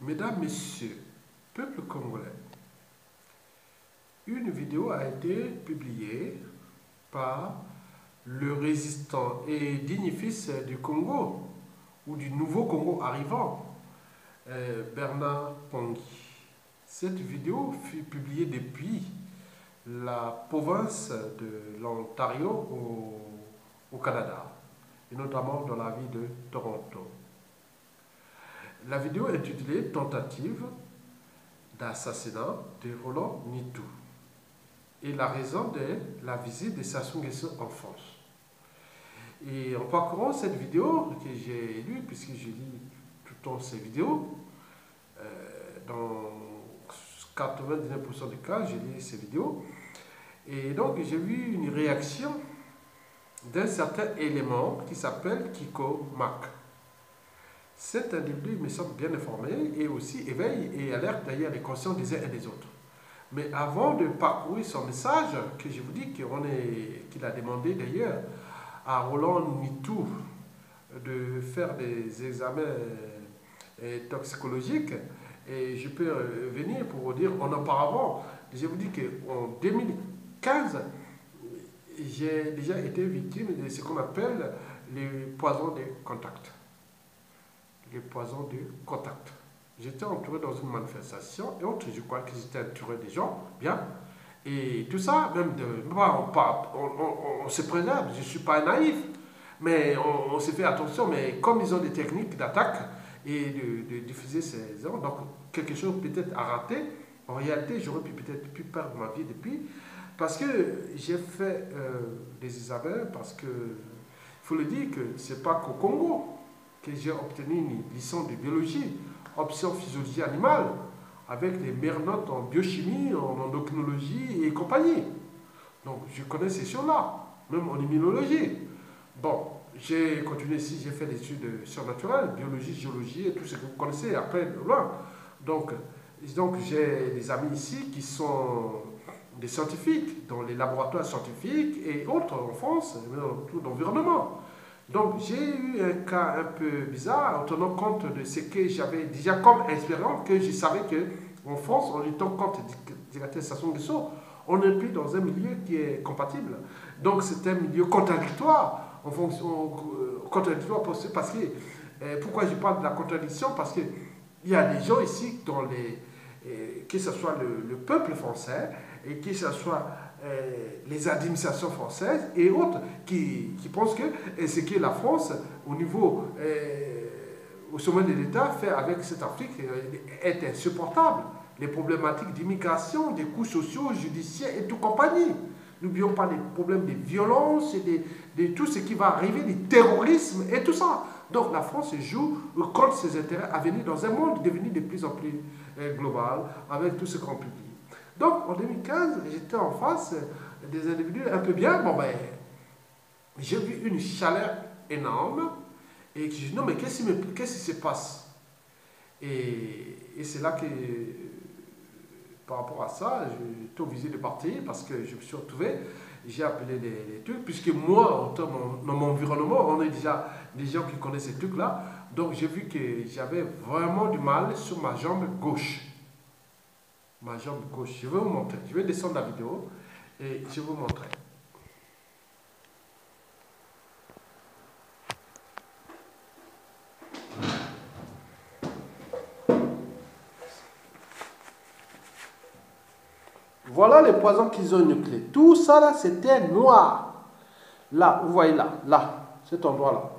Mesdames, Messieurs, peuple congolais, une vidéo a été publiée par le résistant et digne fils du Congo, ou du nouveau Congo arrivant, Bernard Pongui. Cette vidéo fut publiée depuis la province de l'Ontario au Canada, et notamment dans la ville de Toronto. La vidéo est intitulée « Tentative d'assassinat de Roland Nitou » et la raison de la visite de Sassou Nguesso en France. Et en parcourant cette vidéo que j'ai lue, puisque je lis tout le temps ces vidéos, dans 99% des cas, j'ai lu ces vidéos, et donc j'ai vu une réaction d'un certain élément qui s'appelle Kiko Mac. Cet individu me semble bien informé et aussi éveille et alerte d'ailleurs les consciences des uns et des autres. Mais avant de parcourir son message, que je vous dis qu'il a demandé d'ailleurs à Roland Nitou de faire des examens toxicologiques, et je peux venir pour vous dire en auparavant, je vous dis qu'en 2015, j'ai déjà été victime de ce qu'on appelle les poisons de contact. Les poisons de contact. J'étais entouré dans une manifestation et autres, je crois que j'étais entouré des gens, bien. Et tout ça, même on se préserve, je ne suis pas naïf, mais on se fait attention, mais comme ils ont des techniques d'attaque et de diffuser ces ondes, donc quelque chose peut-être a raté, en réalité j'aurais peut-être pu perdre ma vie depuis, parce que j'ai fait des examens, parce que, il faut le dire que ce n'est pas qu'au Congo que j'ai obtenu une licence de biologie, option physiologie animale, avec les meilleures notes en biochimie, en endocrinologie et compagnie. Donc je connais ces choses-là, même en immunologie. Bon, j'ai continué ici, j'ai fait des études surnaturelles, biologie, géologie et tout ce que vous connaissez après, loin. Donc j'ai des amis ici qui sont des scientifiques, dans les laboratoires scientifiques et autres en France, dans tout l'environnement. Donc j'ai eu un cas un peu bizarre en tenant compte de ce que j'avais déjà comme expérience, que je savais qu'en France, en luttant contre la Sassou Nguesso, on n'est plus dans un milieu qui est compatible. Donc c'est un milieu contradictoire, en fonction, contradictoire parce que, pourquoi je parle de la contradiction? Parce qu'il y a des gens ici, que ce soit le peuple français, et que ce soit les administrations françaises et autres qui pensent que ce que la France, au niveau, au sommet de l'État, fait avec cette Afrique est insupportable. Les problématiques d'immigration, des coûts sociaux, judiciaires et tout compagnie. N'oublions pas les problèmes de violence et de tout ce qui va arriver, du terrorisme et tout ça. Donc la France joue contre ses intérêts à venir dans un monde devenu de plus en plus global avec tout ce qu'on publie. Donc, en 2015, j'étais en face des individus un peu bien. Bon, ben, j'ai vu une chaleur énorme. Et je dis, non, mais qu'est-ce qui se passe? Et c'est là que, par rapport à ça, j'ai obligé de partir parce que je me suis retrouvé. J'ai appelé les trucs, puisque moi, dans mon environnement, on est déjà des gens qui connaissent ces trucs-là. Donc, j'ai vu que j'avais vraiment du mal sur ma jambe gauche. Ma jambe gauche. Je vais vous montrer. Je vais descendre la vidéo et je vais vous montrer. Voilà les poisons qu'ils ont nucléés. Tout ça là, c'était noir. Là, vous voyez là, cet endroit-là.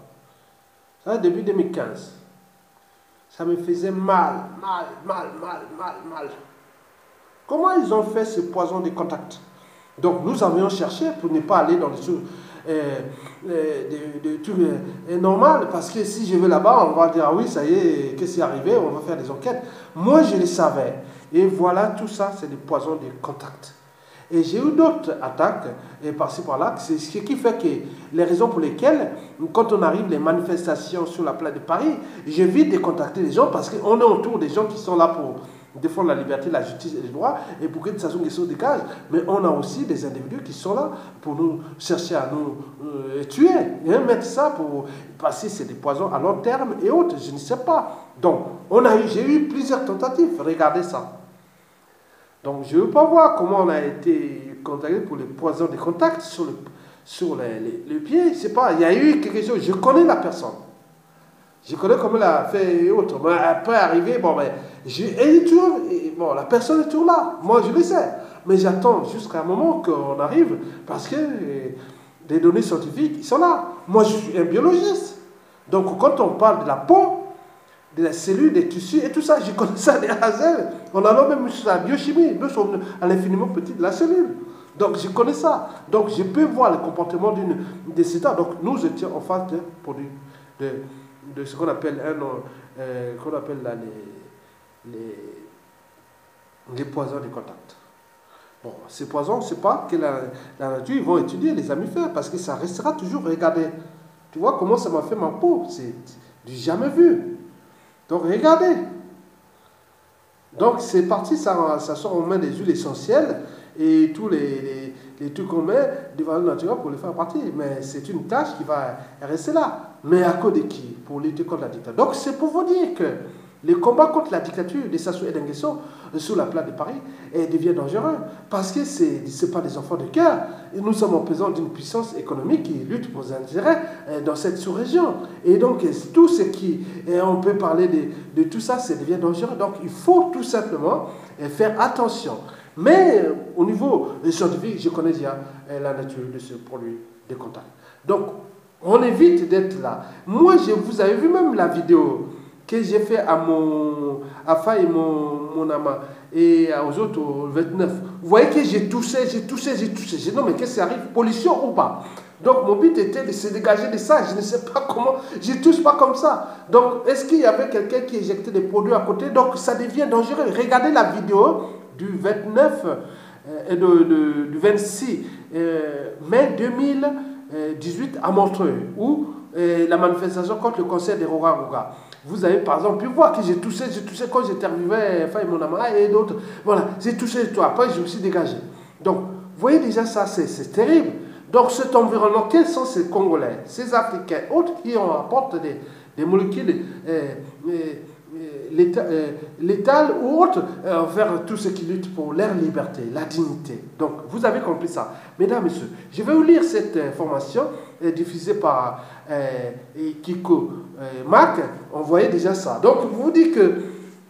Ça, début 2015. Ça me faisait mal. Comment ils ont fait ce poison de contact? Donc nous avions cherché pour ne pas aller dans les trucs normal, parce que si je vais là-bas, on va dire, ah oui, ça y est, qu'est-ce qui est arrivé, on va faire des enquêtes. Moi, je le savais. Et voilà, tout ça, c'est des poisons de contact. Et j'ai eu d'autres attaques, et par-ci par-là, c'est ce qui fait que les raisons pour lesquelles, quand on arrive les manifestations sur la place de Paris, j'évite de contacter les gens parce qu'on est autour des gens qui sont là défendre la liberté, la justice et les droits, et pour que Sassou Nguesso dégage. Mais on a aussi des individus qui sont là pour nous chercher à nous tuer, et mettre ça pour passer, c'est des poisons à long terme et autres, je ne sais pas. Donc, j'ai eu plusieurs tentatives, regardez ça. Donc, je ne veux pas voir comment on a été contacté pour les poisons des contacts sur les pieds, je sais pas, il y a eu quelque chose, je connais la personne. Je connais comment elle a fait et autres. Mais après arriver, bon, ben, la personne est toujours là. Moi, je le sais. Mais j'attends jusqu'à un moment qu'on arrive parce que les données scientifiques, ils sont là. Moi, je suis un biologiste. Donc, quand on parle de la peau, de la cellule, des tissus et tout ça, je connais ça des A à Z. On a même sur la biochimie. Nous sommes à l'infiniment petit de la cellule. Donc, je connais ça. Donc, je peux voir le comportement des cétacés. Donc, nous étions en face de produits de ce qu'on appelle là, les poisons de contact. Bon, ces poisons, c'est pas que la nature, ils vont étudier les mammifères parce que ça restera toujours regardez. Tu vois comment ça m'a fait ma peau, c'est du jamais vu. Donc regardez. Donc c'est parti, ça sort en main des huiles essentielles et tous les trucs qu'on met des valeurs naturelles pour les faire partir. Mais c'est une tâche qui va rester là. Mais à cause de qui? Pour lutter contre la dictature. Donc c'est pour vous dire que le combat contre la dictature de Sassou Nguesso sur la place de Paris devient dangereux. Parce que ce n'est pas des enfants de cœur. Nous sommes en présence d'une puissance économique qui lutte pour nos intérêts dans cette sous-région. Et donc tout ce qui... on peut parler de tout ça, ça devient dangereux. Donc il faut tout simplement faire attention. Mais au niveau scientifique, je connais déjà la nature de ce produit de contact. Donc, on évite d'être là. Moi, vous avez vu même la vidéo que j'ai fait à Faye et mon ama et aux autres au 29. Vous voyez que j'ai touché. J'ai dit non, mais qu'est-ce qui arrive? Pollution ou pas? Donc, mon but était de se dégager de ça. Je ne sais pas comment. Je ne touche pas comme ça. Donc, est-ce qu'il y avait quelqu'un qui éjectait des produits à côté? Donc, ça devient dangereux. Regardez la vidéo du 29 et du 26 mai 2018 à Montreux, où la manifestation contre le concert des Roga. Vous avez par exemple pu voir que j'ai touché quand j'étais arrivé, Faye mon ama et d'autres. Voilà, j'ai touché tout. Après, je me suis dégagé. Donc, vous voyez déjà ça, c'est terrible. Donc, cet environnement, quels sont ces Congolais, ces Africains, autres qui apportent des molécules létales ou autres vers tous ceux qui luttent pour leur liberté, la dignité. Donc, vous avez compris ça. Mesdames, Messieurs, je vais vous lire cette information diffusée par Kiko Mac. On voyait déjà ça. Donc, je vous dis que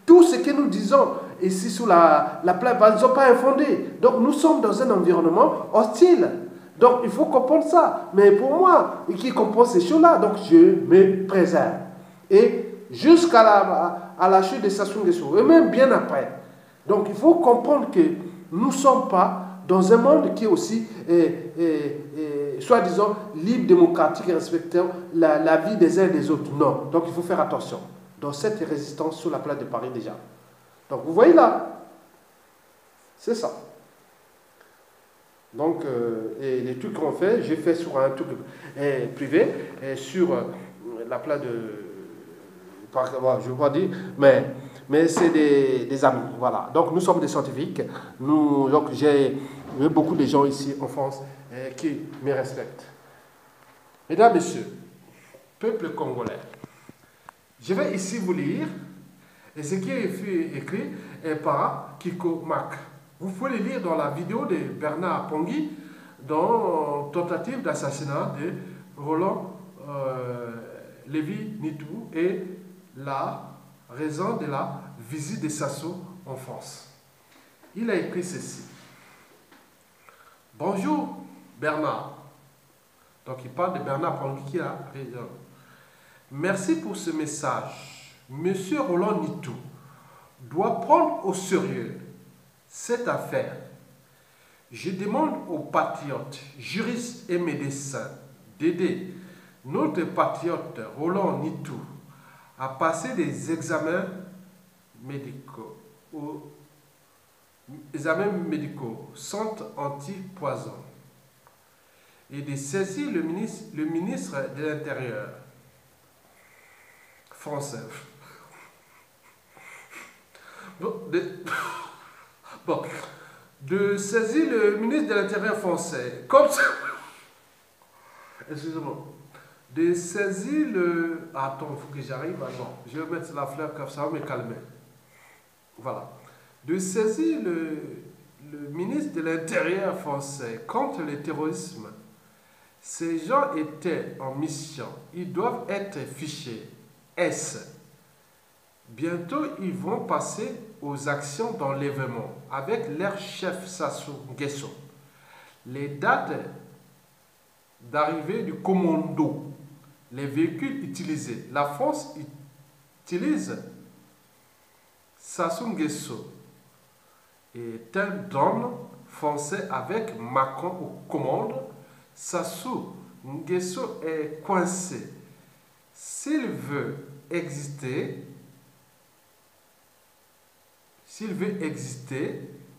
tout ce que nous disons ici sous la plaque, ils ne sont pas infondés. Donc, nous sommes dans un environnement hostile. Donc, il faut comprendre ça. Mais pour moi, qui comprend ces choses-là, donc je me préserve. Et jusqu'à la chute de Sassou Nguesso, et même bien après. Donc, il faut comprendre que nous ne sommes pas dans un monde qui est aussi, soi-disant, libre, démocratique et respectant la vie des uns et des autres. Non. Donc, il faut faire attention. Dans cette résistance sur la place de Paris déjà. Donc, vous voyez là, c'est ça. Donc, et les trucs qu'on fait, j'ai fait sur un truc privé, sur la place de... je ne veux pas dire, mais c'est des amis, voilà. Donc, nous sommes des scientifiques. Donc, j'ai beaucoup de gens ici en France qui me respectent. Mesdames, Messieurs, peuple congolais, je vais ici vous lire ce qui est écrit par Kiko Mac. Vous pouvez le lire dans la vidéo de Bernard Pongui, dans tentative d'assassinat de Roland Lévi-Nitou et la raison de la visite de Sassou en France. Il a écrit ceci. Bonjour Bernard. Donc il parle de Bernard Pongui qui a raison. Merci pour ce message. Monsieur Roland Nitou doit prendre au sérieux cette affaire. Je demande aux patriotes, juristes et médecins d'aider notre patriote Roland Nitou à passer des examens médicaux sans antipoison et de saisir le ministre de l'Intérieur français Bon, bon, de saisir le ministre de l'Intérieur français, comme ça, excusez-moi, de saisir le... Attends, il faut que j'arrive, attends, je vais mettre la fleur comme ça va me calmer. Voilà. De saisir le ministre de l'Intérieur français contre le terrorisme. Ces gens étaient en mission, ils doivent être fichés. S. Bientôt, ils vont passer aux actions d'enlèvement avec leur chef Sassou Nguesso. Les dates d'arrivée du commando, les véhicules utilisés. La France utilise Sassou Nguesso est un drone français avec Macron aux commandes. Sassou Nguesso est coincé. S'il veut exister,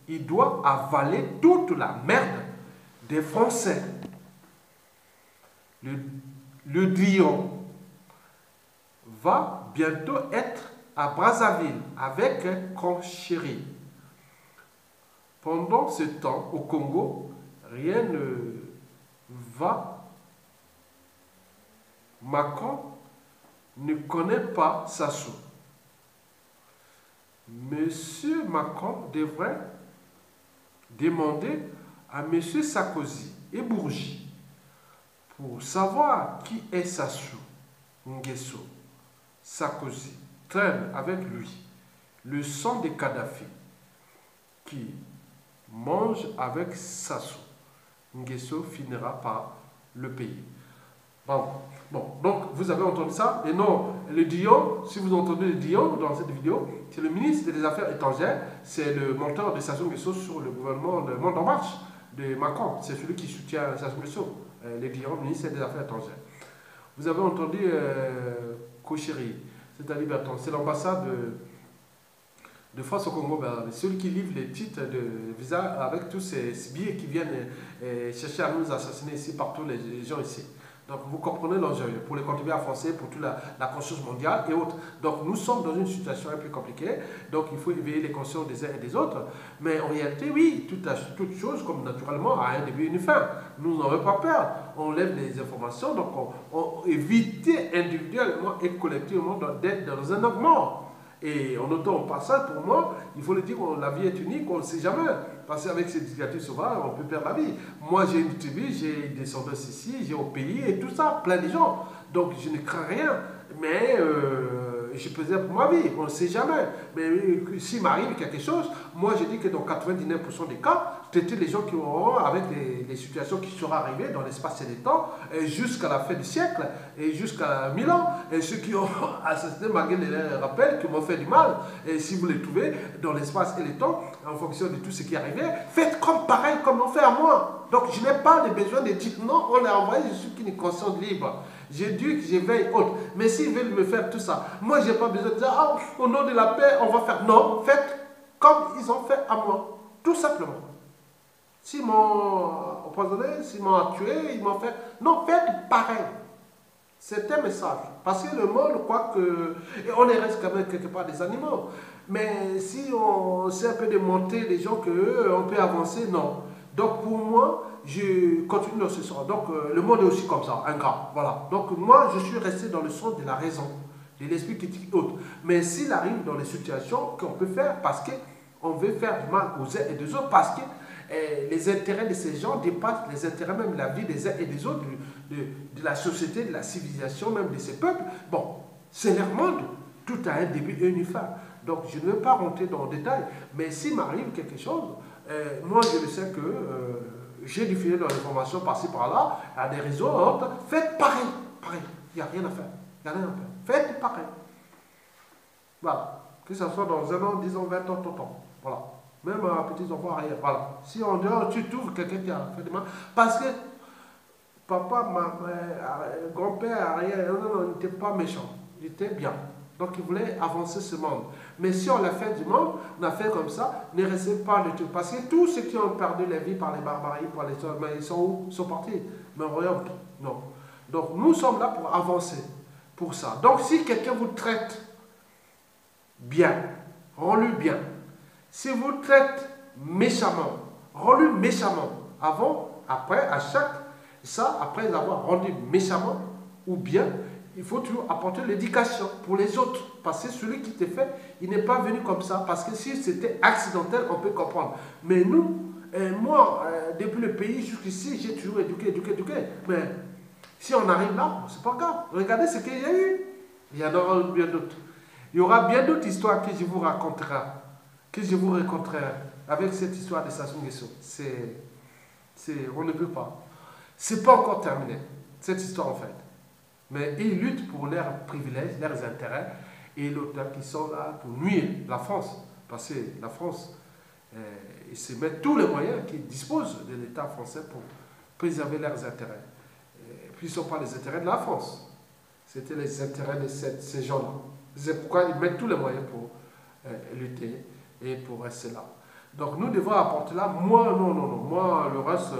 il doit avaler toute la merde des Français. Le Drion va bientôt être à Brazzaville avec Conchéry. Pendant ce temps, au Congo, rien ne va. Macron ne connaît pas Sassou. Monsieur Macron devrait demander à Monsieur Sarkozy et Bourgi pour savoir qui est Sassou Nguesso. Sarkozy traîne avec lui le sang de Kadhafi qui mange avec Sassou Nguesso finira par le payer. Bon, donc vous avez entendu ça. Et non, le Dion, si vous entendez le Dion dans cette vidéo, c'est le ministre des Affaires étrangères, c'est le mentor de Sassou Nguesso sur le gouvernement de Monde en Marche de Macron. C'est celui qui soutient Sassou Nguesso, le Dion, ministre des Affaires étrangères. Vous avez entendu Conchéry, c'est-à-dire c'est l'ambassade de France au Congo, celui qui livre les titres de visa avec tous ces billets qui viennent chercher à nous assassiner ici, partout les gens ici. Donc vous comprenez l'enjeu pour les contribuables français, pour toute la conscience mondiale et autres. Donc nous sommes dans une situation un peu compliquée, donc il faut éveiller les consciences des uns et des autres. Mais en réalité, oui, toute chose comme naturellement a un début et une fin. Nous n'avons pas peur, on lève les informations, donc on évite individuellement et collectivement d'être dans un augment. Et en autant au passage, pour moi, il faut le dire, la vie est unique, on ne sait jamais. Parce qu'avec ces dictatures sauvages, on peut perdre la vie. Moi, j'ai une tribu, j'ai des descendants ici, j'ai au pays et tout ça, plein de gens. Donc, je ne crains rien. Mais je pesais pour ma vie, on ne sait jamais. Mais s'il m'arrive quelque chose, moi, je dis que dans 99% des cas, c'était les gens qui auront, avec les situations qui seront arrivées dans l'espace et le temps, jusqu'à la fin du siècle, et jusqu'à 1000 ans, et ceux qui ont assassiné malgré les rappels, qui m'ont fait du mal, et si vous les trouvez dans l'espace et le temps, en fonction de tout ce qui arrivait, faites comme pareil, comme on fait à moi. Donc je n'ai pas besoin de dire non, on l'a envoyé, je suis qu'une conscience libre. J'ai dit que je veille autre. Mais s'ils veulent me faire tout ça, moi je n'ai pas besoin de dire, ah, au nom de la paix, on va faire. Non, faites comme ils ont fait à moi. Tout simplement. S'ils m'ont empoisonné, s'ils m'ont tué, ils m'ont fait. Non, faites pareil. C'est un message. Parce que le monde croit que. Et on reste quand même quelque part des animaux. Mais si on sait un peu démonter les gens qu'on peut avancer, non. Donc pour moi, je continue dans ce sens. Donc le monde est aussi comme ça, ingrat. Voilà. Donc moi, je suis resté dans le sens de la raison, de l'esprit critique et autres. Mais s'il arrive dans les situations qu'on peut faire parce qu'on veut faire du mal aux uns et des autres, parce que les intérêts de ces gens dépassent les intérêts même de la vie des uns et des autres, de la société, de la civilisation, même de ces peuples. Bon, c'est leur monde. Tout a un début et une fin. Donc je ne veux pas rentrer dans le détail. Mais s'il m'arrive quelque chose, moi je le sais que j'ai diffusé dans l'information par-ci par-là, à des réseaux, autres, faites pareil. Pareil. Il n'y a rien à faire. Il n'y a rien à faire. Faites pareil. Voilà. Que ce soit dans 1 an, 10 ans, 20 ans, 30 ans. Voilà. Même à petits enfants arrière. Voilà. Si en dehors, tu trouves quelqu'un qui a fait des mal. Parce que papa, grand-père, arrière, non, il n'était pas méchant. Il était bien. Donc il voulait avancer ce monde. Mais si on l'a fait du monde, on a fait comme ça, ne restez pas le tout. Parce que tous ceux qui ont perdu la vie par les barbaries, par les mais ils sont où? Ils sont partis. Mais regarde, non. Donc nous sommes là pour avancer, pour ça. Donc si quelqu'un vous traite bien, rends-le bien. Si vous traitez méchamment, rends-le méchamment. Avant, après, à chaque ça, après avoir rendu méchamment ou bien, il faut toujours apporter l'éducation pour les autres. Parce que celui qui te fait, il n'est pas venu comme ça. Parce que si c'était accidentel, on peut comprendre. Mais nous, moi, depuis le pays jusqu'ici, j'ai toujours éduqué. Mais si on arrive là, c'est pas grave. Regardez ce qu'il y a eu. Il y en aura bien d'autres. Il y aura bien d'autres histoires que je vous raconterai. Avec cette histoire de Sassou Nguesso. On ne peut pas. C'est pas encore terminé, cette histoire en fait. Mais ils luttent pour leurs privilèges, leurs intérêts, et l'auteur qui sont là pour nuire la France. Parce que la France, ils se mettent tous les moyens qu'ils disposent de l'État français pour préserver leurs intérêts. Et puis ce ne sont pas les intérêts de la France, c'était les intérêts de ces gens-là. C'est pourquoi ils mettent tous les moyens pour lutter et pour rester là. Donc nous devons apporter là, moi, non, moi, le reste,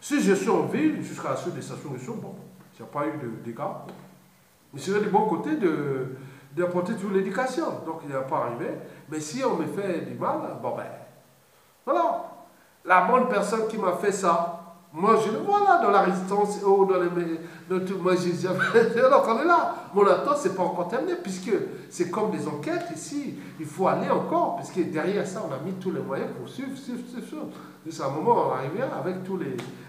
si je suis en ville, jusqu'à la suite des stations de bon, il n'y a pas eu de dégâts. Mais c'est du bon côté d'apporter toute l'éducation. Donc il n'y a pas arrivé. Mais si on me fait du mal, bon ben, voilà. La bonne personne qui m'a fait ça, moi je le vois là dans la résistance ou dans les... moi j'ai jamais... Alors on est là. Mon attente, c'est pas encore terminé puisque c'est comme des enquêtes ici. Il faut aller encore puisque derrière ça, on a mis tous les moyens pour suivre. Jusqu'à un moment, on arrive avec tous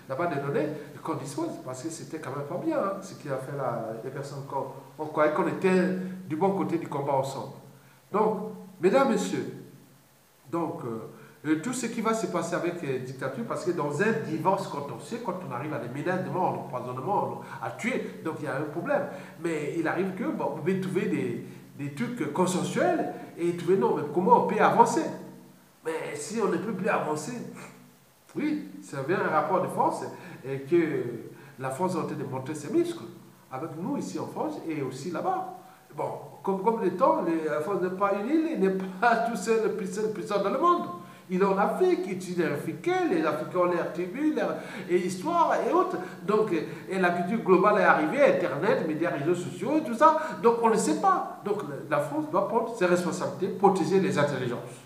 la base de données qu'on dispose parce que c'était quand même pas bien ce qu'il a fait là, les personnes qu'on croyait qu'on était du bon côté du combat ensemble. Donc, mesdames, messieurs, donc... tout ce qui va se passer avec les dictatures, parce que dans un divorce contentieux, quand on arrive à des menaces de mort, empoisonnement, à tuer, donc il y a un problème. Mais il arrive que, bon, vous pouvez trouver des trucs consensuels et trouver, non, mais comment on peut avancer? Mais si on ne peut plus avancer, oui, ça vient un rapport de force et que la France a en train de montrer ses muscles, avec nous ici en France et aussi là-bas. Bon, comme le temps, la France n'est pas une île, il n'est pas tout seul le plus puissant dans le monde. Il est en Afrique, il tue les Africains ont leur tribu, leur histoire et autres. Donc, et la culture globale est arrivée, Internet, médias, réseaux sociaux et tout ça. Donc, on ne sait pas. Donc, la France doit prendre ses responsabilités, protéger les intelligences.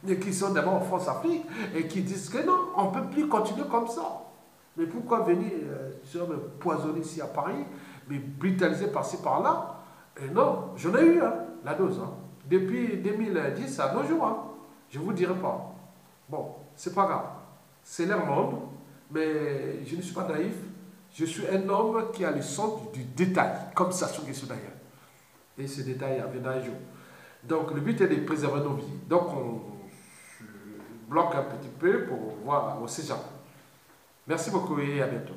Et qui sont d'abord en France-Afrique et qui disent que non, on ne peut plus continuer comme ça. Mais pourquoi venir me poisonner ici à Paris, me brutaliser par-ci par-là? Et non, j'en ai eu la dose. Depuis 2010 à nos jours. Je ne vous dirai pas. Bon, c'est pas grave. C'est leur monde, mais je ne suis pas naïf. Je suis un homme qui a le sens du détail, comme Sassou Nguesso d'ailleurs. Et ce détail viendra un jour. Donc, le but est de préserver nos vies. Donc, on bloque un petit peu pour voir aussi gens. Merci beaucoup et à bientôt.